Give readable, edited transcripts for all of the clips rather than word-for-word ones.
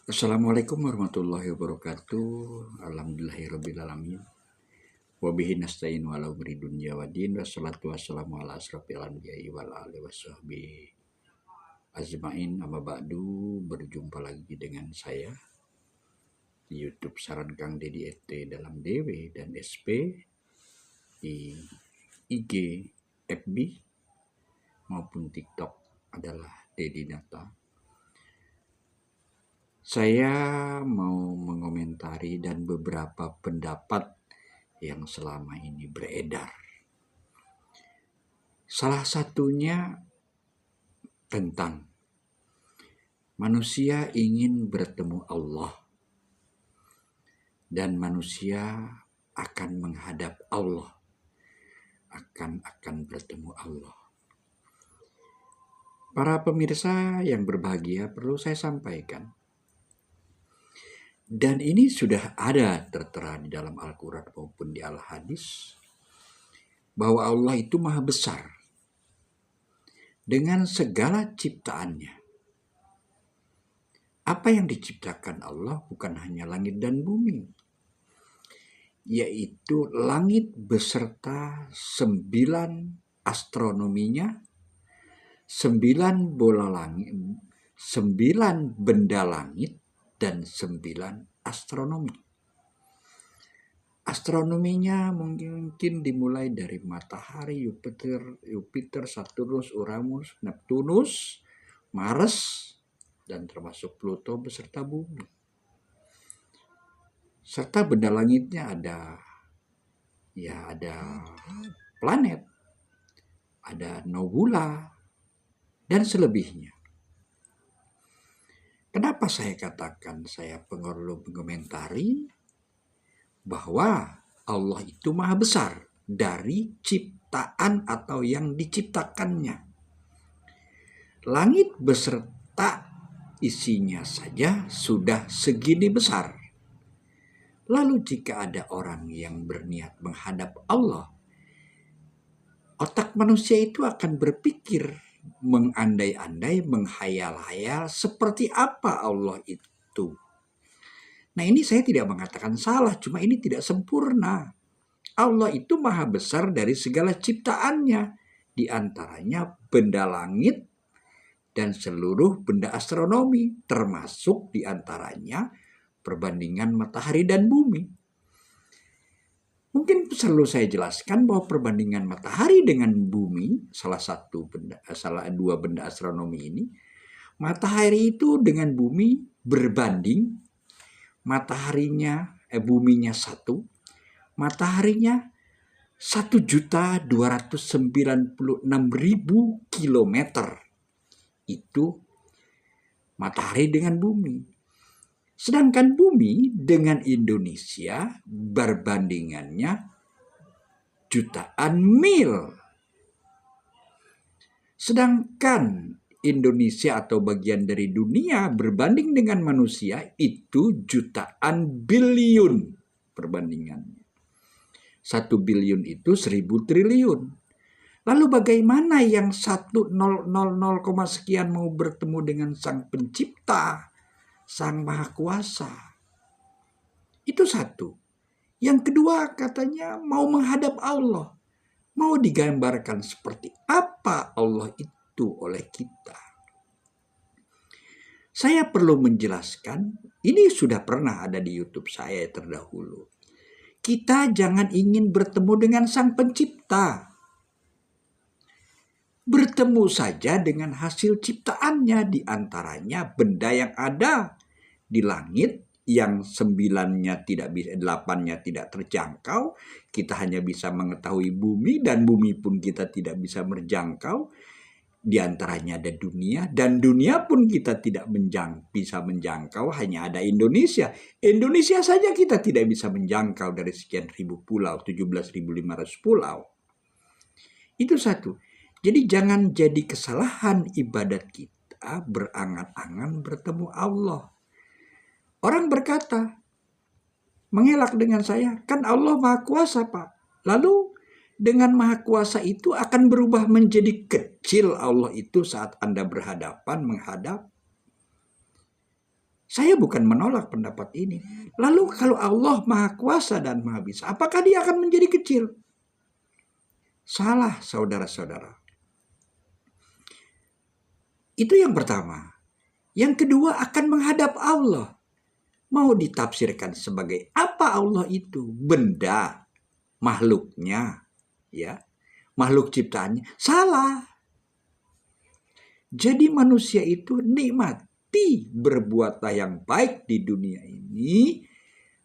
Assalamualaikum warahmatullahi wabarakatuh. Alhamdulillahirrabbilalamin. Wabihi nasta'in wa ala umri dunya wa din. Wassalatu wassalamu ala asrafil anbiya'i wal alihi wasahbihi ajmain. Amma ba'du, berjumpa lagi dengan saya di YouTube Saran Kang Dedi ET dalam DW dan SP, di IG, FB maupun TikTok adalah Dedi Nata. Saya mau mengomentari dan beberapa pendapat yang selama ini beredar. Salah satunya tentang manusia ingin bertemu Allah dan manusia akan menghadap Allah, akan bertemu Allah. Para pemirsa yang berbahagia, perlu saya sampaikan, dan ini sudah ada tertera di dalam Al-Quran maupun di Al-Hadis, bahwa Allah itu maha besar dengan segala ciptaannya. Apa yang diciptakan Allah bukan hanya langit dan bumi, yaitu langit beserta 9 astronominya, 9 bola langit, 9 benda langit, dan 9 astronomi. Astronominya mungkin dimulai dari matahari, Jupiter, Saturnus, Uranus, Neptunus, Mars, dan termasuk Pluto beserta bumi. Serta benda langitnya ada planet, ada nebula, dan selebihnya. Kenapa saya katakan saya perlu mengomentari bahwa Allah itu maha besar dari ciptaan atau yang diciptakannya. Langit beserta isinya saja sudah segini besar. Lalu jika ada orang yang berniat menghadap Allah, otak manusia itu akan berpikir, mengandai-andai, menghayal-hayal seperti apa Allah itu. Nah, ini saya tidak mengatakan salah, cuma ini tidak sempurna. Allah itu maha besar dari segala ciptaannya, di antaranya benda langit dan seluruh benda astronomi, termasuk di antaranya perbandingan matahari dan bumi. Mungkin perlu saya jelaskan bahwa perbandingan matahari dengan bumi, salah dua benda astronomi ini, matahari itu dengan bumi berbanding, buminya 1, mataharinya 1.296.000 kilometer. Itu matahari dengan bumi. Sedangkan bumi dengan Indonesia berbandingannya jutaan mil. Sedangkan Indonesia atau bagian dari dunia berbanding dengan manusia itu jutaan biliun perbandingannya. 1 biliun itu 1.000 triliun. Lalu bagaimana yang 1,000, sekian mau bertemu dengan Sang Pencipta, Sang Maha Kuasa? Itu satu. Yang kedua, katanya mau menghadap Allah. Mau digambarkan seperti apa Allah itu oleh kita. Saya perlu menjelaskan, ini sudah pernah ada di YouTube saya terdahulu. Kita jangan ingin bertemu dengan Sang Pencipta. Bertemu saja dengan hasil ciptaannya, di antaranya benda yang ada di langit yang 9-nya tidak bisa, 8-nya tidak terjangkau. Kita hanya bisa mengetahui bumi, dan bumi pun kita tidak bisa menjangkau. Di antaranya ada dunia, dan dunia pun kita tidak bisa menjangkau, hanya ada Indonesia. Indonesia saja kita tidak bisa menjangkau dari sekian ribu pulau, 17.500 pulau. Itu satu. Jadi jangan jadi kesalahan ibadat kita berangan-angan bertemu Allah. Orang berkata, mengelak dengan saya, kan Allah Maha Kuasa, Pak. Lalu dengan Maha Kuasa itu akan berubah menjadi kecil Allah itu saat Anda menghadap. Saya bukan menolak pendapat ini. Lalu kalau Allah Maha Kuasa dan Maha Bisa, apakah dia akan menjadi kecil? Salah, saudara-saudara. Itu yang pertama. Yang kedua, akan menghadap Allah. Mau ditafsirkan sebagai apa Allah itu? Benda, makhluknya, ya, makhluk ciptaannya. Salah. Jadi manusia itu nikmati berbuatlah yang baik di dunia ini.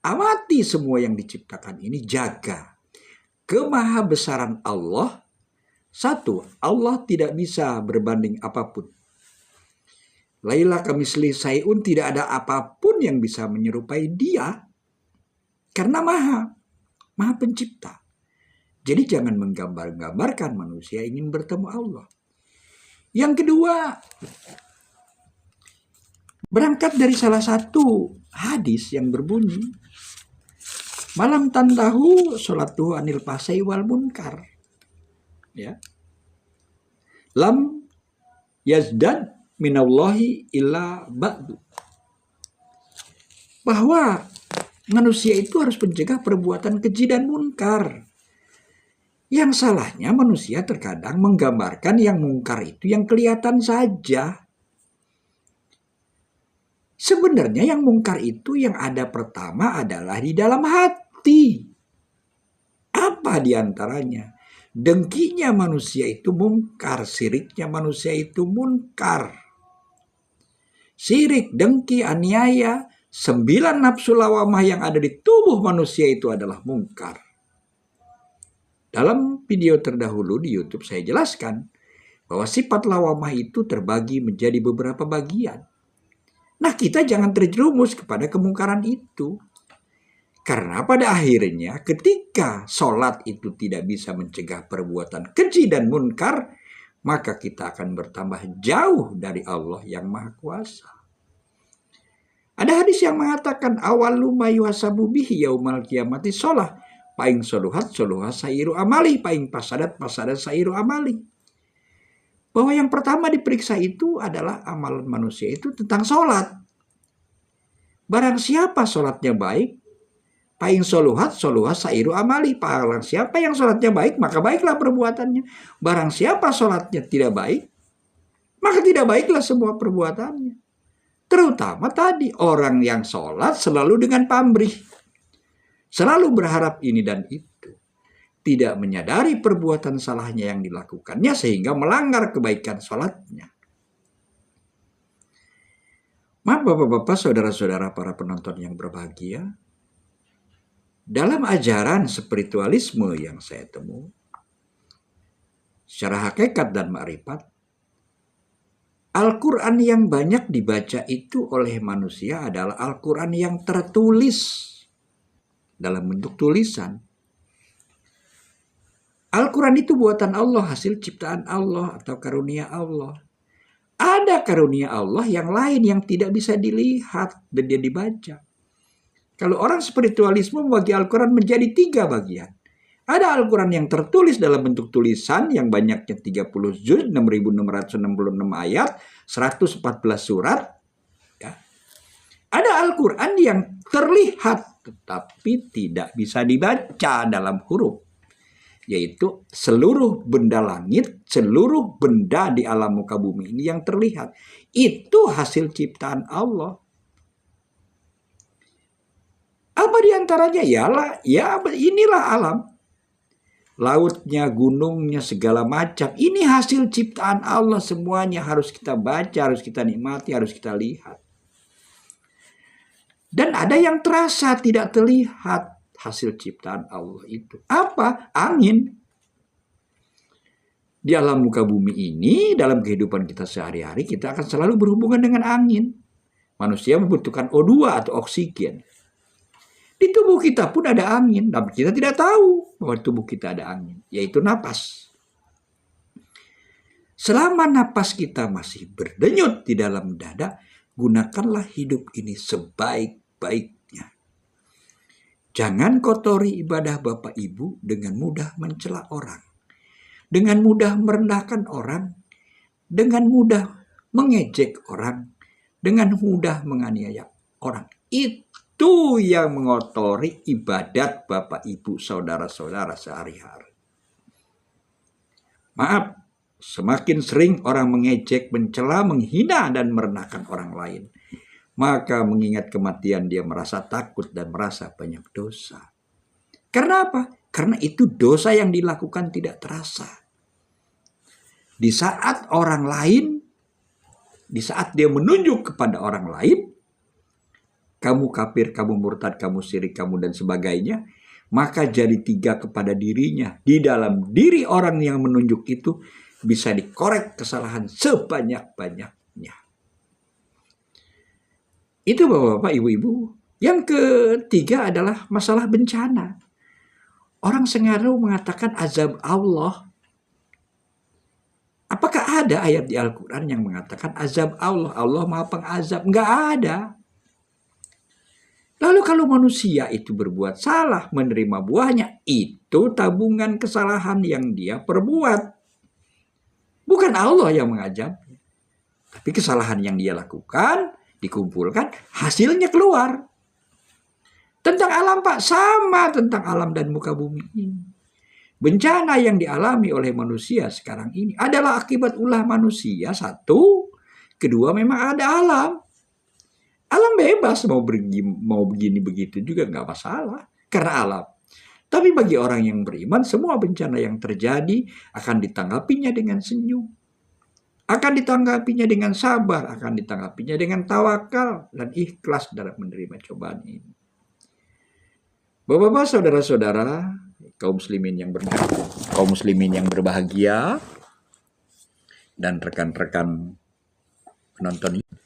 Amati semua yang diciptakan ini, jaga kemahabesaran Allah. Satu, Allah tidak bisa berbanding apapun. Laila kamisli sayun, tidak ada apapun yang bisa menyerupai dia. Karena maha pencipta. Jadi jangan menggambar-gambarkan manusia ingin bertemu Allah. Yang kedua, berangkat dari salah satu hadis yang berbunyi, malam tandahu sholatuhu anil pasai wal munkar. Ya. Lam yazdad minallahi illa ba'du. Bahwa manusia itu harus mencegah perbuatan keji dan munkar. Yang salahnya manusia terkadang menggambarkan yang munkar itu yang kelihatan saja. Sebenarnya yang munkar itu yang ada pertama adalah di dalam hati. Apa diantaranya? Dengkinya manusia itu munkar, siriknya manusia itu munkar. Sirik, dengki, aniaya, 9 nafsu lawamah yang ada di tubuh manusia itu adalah munkar. Dalam video terdahulu di YouTube saya jelaskan bahwa sifat lawamah itu terbagi menjadi beberapa bagian. Nah, kita jangan terjerumus kepada kemungkaran itu. Karena pada akhirnya ketika sholat itu tidak bisa mencegah perbuatan keji dan munkar, maka kita akan bertambah jauh dari Allah yang Maha Kuasa. Ada hadis yang mengatakan awalu mayuhasabu bihi yaumal qiyamati sholah, paing soluhat sairu amali, paing pasadat sairu amali. Bahwa yang pertama diperiksa itu adalah amalan manusia itu tentang sholat. Barang siapa sholatnya baik, paing soluhat sairu amali. Barang siapa yang sholatnya baik, maka baiklah perbuatannya. Barang siapa sholatnya tidak baik, maka tidak baiklah semua perbuatannya. Terutama tadi, orang yang sholat selalu dengan pamrih. Selalu berharap ini dan itu. Tidak menyadari perbuatan salahnya yang dilakukannya sehingga melanggar kebaikan sholatnya. Maaf bapak-bapak, saudara-saudara para penonton yang berbahagia. Dalam ajaran spiritualisme yang saya temui, secara hakikat dan ma'rifat, Al-Quran yang banyak dibaca itu oleh manusia adalah Al-Quran yang tertulis dalam bentuk tulisan. Al-Quran itu buatan Allah, hasil ciptaan Allah atau karunia Allah. Ada karunia Allah yang lain yang tidak bisa dilihat dan dia dibaca. Kalau orang spiritualisme membagi Al-Quran menjadi 3 bagian. Ada Al-Quran yang tertulis dalam bentuk tulisan yang banyaknya 30 juz, 6.666 ayat, 114 surat. Ya. Ada Al-Quran yang terlihat tetapi tidak bisa dibaca dalam huruf. Yaitu seluruh benda langit, seluruh benda di alam muka bumi ini yang terlihat. Itu hasil ciptaan Allah. Apa diantaranya? Ya inilah alam. Lautnya, gunungnya, segala macam. Ini hasil ciptaan Allah, semuanya harus kita baca, harus kita nikmati, harus kita lihat. Dan ada yang terasa tidak terlihat hasil ciptaan Allah itu. Apa? Angin. Di alam muka bumi ini, dalam kehidupan kita sehari-hari, kita akan selalu berhubungan dengan angin. Manusia membutuhkan O2 atau oksigen. Di tubuh kita pun ada angin, tapi kita tidak tahu bahwa di tubuh kita ada angin, yaitu napas. Selama napas kita masih berdenyut di dalam dada, gunakanlah hidup ini sebaik-baiknya. Jangan kotori ibadah Bapak Ibu dengan mudah mencela orang, dengan mudah merendahkan orang, dengan mudah mengejek orang, dengan mudah menganiaya orang. Itu yang mengotori ibadat Bapak Ibu saudara-saudara sehari-hari. Maaf, semakin sering orang mengejek, mencela, menghina, dan merendahkan orang lain, maka mengingat kematian dia merasa takut dan merasa banyak dosa. Karena apa? Karena itu dosa yang dilakukan tidak terasa. Di saat orang lain, di saat dia menunjuk kepada orang lain, kamu kafir, kamu murtad, kamu syirik, kamu dan sebagainya, maka jadi tiga kepada dirinya. Di dalam diri orang yang menunjuk itu bisa dikorek kesalahan sebanyak-banyaknya. Itu Bapak-bapak, Ibu-ibu. Yang ketiga adalah masalah bencana. Orang selalu mengatakan azab Allah. Apakah ada ayat di Al-Quran yang mengatakan azab Allah? Allah maha pengazab. Enggak ada. Lalu kalau manusia itu berbuat salah, menerima buahnya, itu tabungan kesalahan yang dia perbuat. Bukan Allah yang mengazab. Tapi kesalahan yang dia lakukan, dikumpulkan, hasilnya keluar. Tentang alam Pak, sama tentang alam dan muka bumi ini. Bencana yang dialami oleh manusia sekarang ini adalah akibat ulah manusia, satu. Kedua, memang ada alam. Alam bebas, mau begini begitu juga nggak masalah. Karena alam. Tapi bagi orang yang beriman, semua bencana yang terjadi akan ditanggapinya dengan senyum. Akan ditanggapinya dengan sabar, akan ditanggapinya dengan tawakal dan ikhlas dalam menerima cobaan ini. Bapak-bapak, saudara-saudara, kaum muslimin yang berbahagia, dan rekan-rekan penonton ini.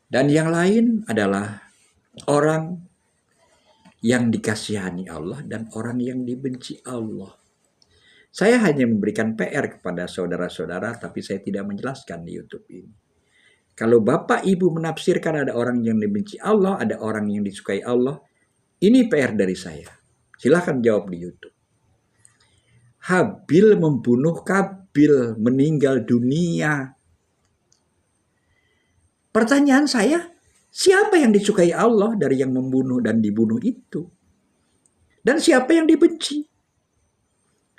Dan yang lain adalah orang yang dikasihani Allah dan orang yang dibenci Allah. Saya hanya memberikan PR kepada saudara-saudara, tapi saya tidak menjelaskan di YouTube ini. Kalau Bapak Ibu menafsirkan ada orang yang dibenci Allah, ada orang yang disukai Allah, ini PR dari saya. Silahkan jawab di YouTube. Habil membunuh Kabil, meninggal dunia. Pertanyaan saya, siapa yang disukai Allah dari yang membunuh dan dibunuh itu? Dan siapa yang dibenci?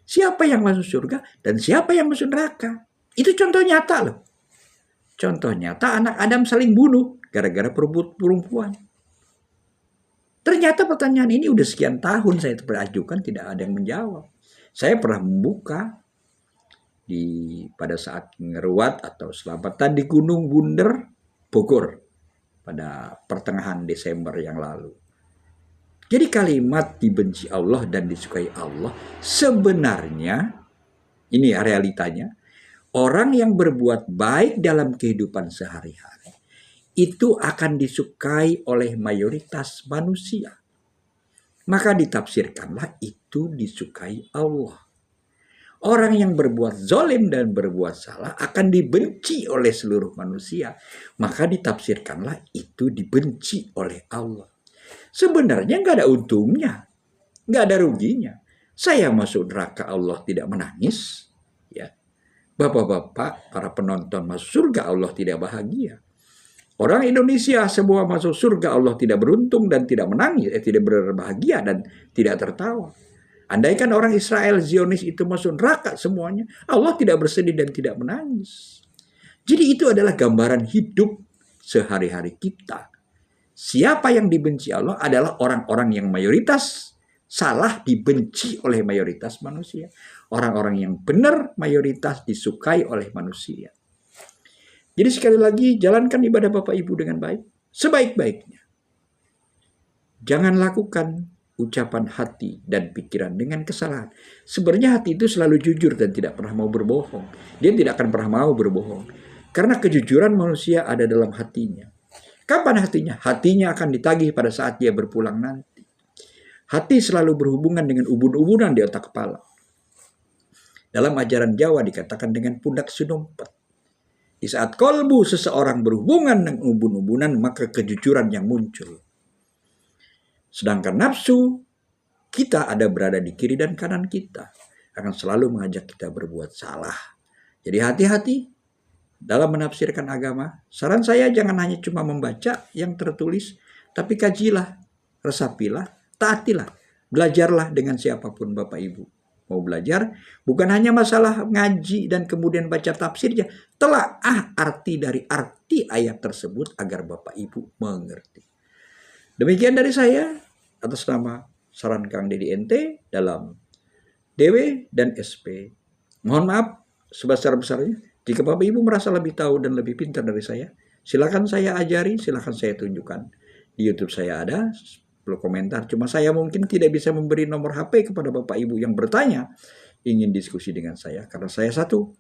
Siapa yang masuk surga dan siapa yang masuk neraka? Itu contoh nyata loh. Contoh nyata anak Adam saling bunuh gara-gara perempuan. Ternyata pertanyaan ini udah sekian tahun saya berajukan, tidak ada yang menjawab. Saya pernah membuka pada saat ngeruat atau selamatan di Gunung Bunder, Bogor pada pertengahan Desember yang lalu. Jadi kalimat dibenci Allah dan disukai Allah sebenarnya, ini realitanya, orang yang berbuat baik dalam kehidupan sehari-hari itu akan disukai oleh mayoritas manusia. Maka ditafsirkanlah itu disukai Allah. Orang yang berbuat zalim dan berbuat salah akan dibenci oleh seluruh manusia. Maka ditafsirkanlah itu dibenci oleh Allah. Sebenarnya nggak ada untungnya. Nggak ada ruginya. Saya masuk neraka Allah tidak menangis. Ya. Bapak-bapak, para penonton masuk surga Allah tidak bahagia. Orang Indonesia semua masuk surga Allah tidak beruntung dan tidak menangis. Tidak berbahagia dan tidak tertawa. Andaikan orang Israel Zionis itu masuk neraka semuanya, Allah tidak bersedih dan tidak menangis. Jadi itu adalah gambaran hidup sehari-hari kita. Siapa yang dibenci Allah adalah orang-orang yang mayoritas salah dibenci oleh mayoritas manusia. Orang-orang yang benar mayoritas disukai oleh manusia. Jadi sekali lagi, jalankan ibadah Bapak Ibu dengan baik, sebaik-baiknya. Jangan lakukan ucapan hati dan pikiran dengan kesalahan. Sebenarnya hati itu selalu jujur dan tidak pernah mau berbohong. Dia tidak akan pernah mau berbohong. Karena kejujuran manusia ada dalam hatinya. Kapan hatinya? Hatinya akan ditagih pada saat dia berpulang nanti. Hati selalu berhubungan dengan ubun-ubunan di otak kepala. Dalam ajaran Jawa dikatakan dengan pundak sunompat. Di saat kolbu seseorang berhubungan dengan ubun-ubunan, maka kejujuran yang muncul. Sedangkan nafsu, kita ada berada di kiri dan kanan kita. Akan selalu mengajak kita berbuat salah. Jadi hati-hati. dalam menafsirkan agama. Saran saya jangan hanya cuma membaca yang tertulis, tapi kajilah, resapilah, taatilah, belajarlah dengan siapapun Bapak Ibu. Mau belajar, bukan hanya masalah ngaji dan kemudian baca tafsirnya, telaah arti dari arti ayat tersebut agar Bapak Ibu mengerti. Demikian dari saya, atas nama Saran Kang Dedi NT dalam DW dan SP. Mohon maaf sebesar-besarnya jika Bapak Ibu merasa lebih tahu dan lebih pintar dari saya. Silakan saya ajari, silakan saya tunjukkan. Di YouTube saya ada 10 komentar. Cuma saya mungkin tidak bisa memberi nomor HP kepada Bapak Ibu yang bertanya ingin diskusi dengan saya. Karena saya satu,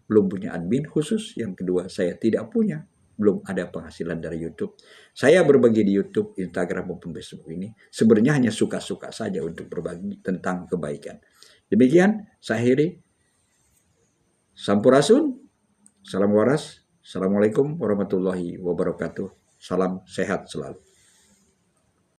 belum punya admin khusus. Yang kedua, saya tidak punya, belum ada penghasilan dari YouTube. Saya berbagi di YouTube, Instagram maupun Facebook ini sebenarnya hanya suka-suka saja untuk berbagi tentang kebaikan. Demikian, saya akhiri. Sampurasun, salam waras, assalamualaikum warahmatullahi wabarakatuh. Salam sehat selalu.